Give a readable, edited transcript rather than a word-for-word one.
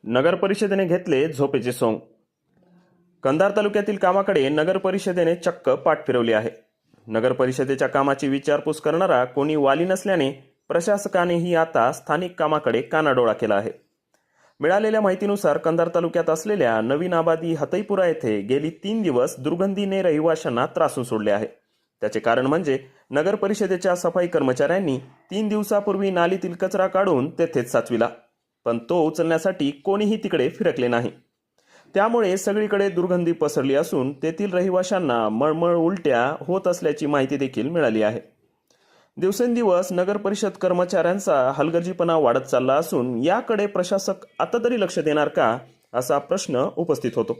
नगर परिषदेने घेतले झोपेचे सोंग। कंधार तालुक्यातील कामाकडे नगर परिषदेने चक्क पाठ फिरवली आहे। नगर परिषदेच्या कामाची विचारपूस करणारा कोणी वाली नसल्याने प्रशासकानेही आता स्थानिक कामाकडे कानाडोळा केला आहे। मिळालेल्या माहितीनुसार कंधार तालुक्यात असलेल्या नवीन आबादी हतईपुरा येथे गेली 3 दिवस दुर्गंधीने रहिवाशांना त्रासून सोडले आहे। त्याचे कारण म्हणजे नगर परिषदेच्या सफाई कर्मचाऱ्यांनी 3 दिवसापूर्वी नालीतील कचरा काढून तेथेच साचविला, पण तो उचलण्यासाठी कोणीही तिकडे फिरकले नाही। त्यामुळे सगळीकडे दुर्गंधी पसरली असून तेथील रहिवाशांना मळमळ उलट्या होत असल्याची माहिती देखील मिळाली आहे। दिवसेंदिवस नगर परिषद कर्मचाऱ्यांचा हलगर्जीपणा वाढत चालला असून याकडे प्रशासक आता तरी लक्ष देणार का, असा प्रश्न उपस्थित होतो।